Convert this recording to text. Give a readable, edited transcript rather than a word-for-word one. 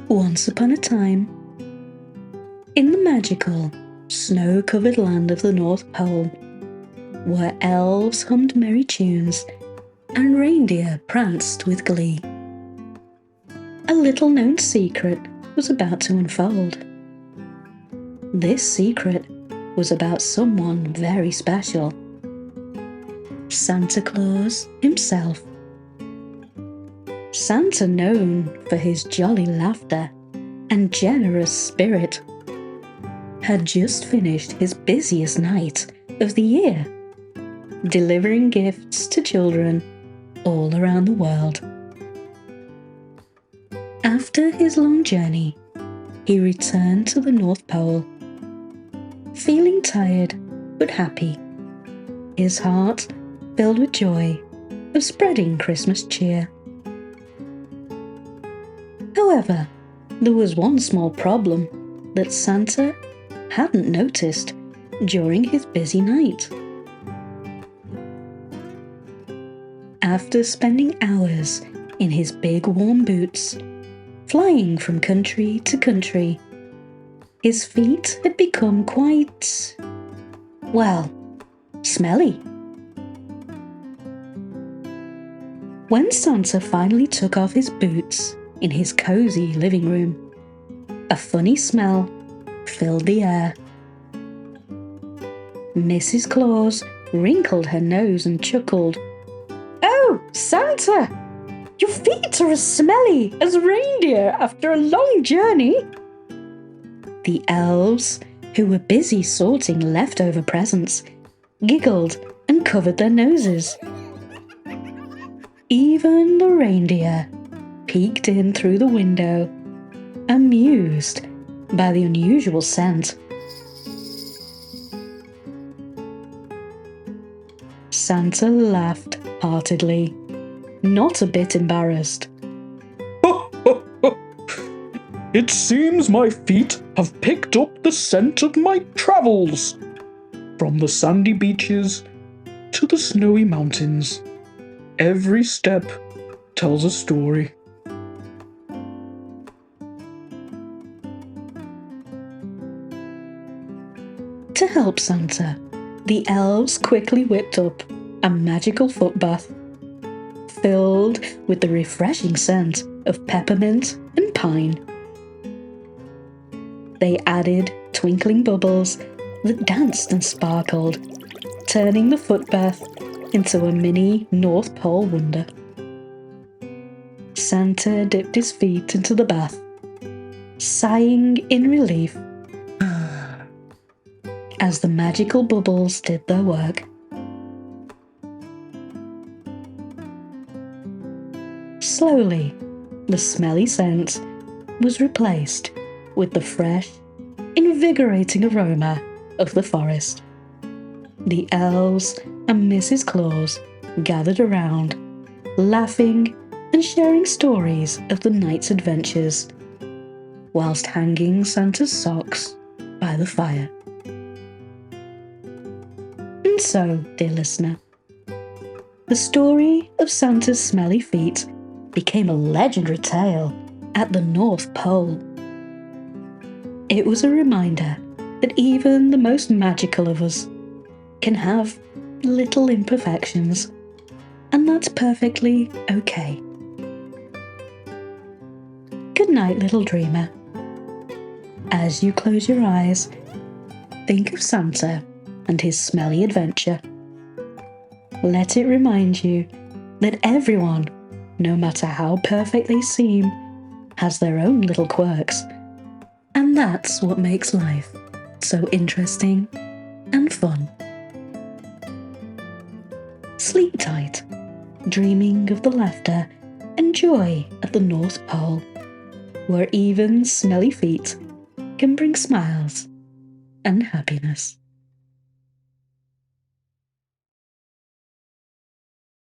Once upon a time, in the magical, snow-covered land of the North Pole, where elves hummed merry tunes and reindeer pranced with glee, a little-known secret was about to unfold. This secret was about someone very special, Santa Claus himself. Santa, known for his jolly laughter and generous spirit, had just finished his busiest night of the year, delivering gifts to children all around the world. After his long journey, he returned to the North Pole, feeling tired but happy, his heart filled with joy of spreading Christmas cheer. However, there was one small problem that Santa hadn't noticed during his busy night. After spending hours in his big warm boots, flying from country to country, his feet had become quite, well, smelly. When Santa finally took off his boots in his cozy living room, a funny smell filled the air. Mrs. Claus wrinkled her nose and chuckled. "Oh, Santa! Your feet are as smelly as reindeer after a long journey." The elves, who were busy sorting leftover presents, giggled and covered their noses. Even the reindeer peeked in through the window, amused by the unusual scent. Santa laughed heartedly, not a bit embarrassed. It seems my feet have picked up the scent of my travels, from the sandy beaches to the snowy mountains. Every step tells a story. To help Santa, the elves quickly whipped up a magical foot bath, filled with the refreshing scent of peppermint and pine. They added twinkling bubbles that danced and sparkled, turning the foot bath into a mini North Pole wonder. Santa dipped his feet into the bath, sighing in relief as the magical bubbles did their work. Slowly, the smelly scent was replaced with the fresh, invigorating aroma of the forest. The elves and Mrs. Claus gathered around, laughing and sharing stories of the night's adventures, whilst hanging Santa's socks by the fire. And so, dear listener, the story of Santa's smelly feet became a legendary tale at the North Pole. It was a reminder that even the most magical of us can have little imperfections, and that's perfectly okay. Good night, little dreamer. As you close your eyes, think of Santa and his smelly adventure. Let it remind you that everyone, no matter how perfect they seem, has their own little quirks, and that's what makes life so interesting and fun. Sleep tight, dreaming of the laughter and joy at the North Pole, where even smelly feet can bring smiles and happiness.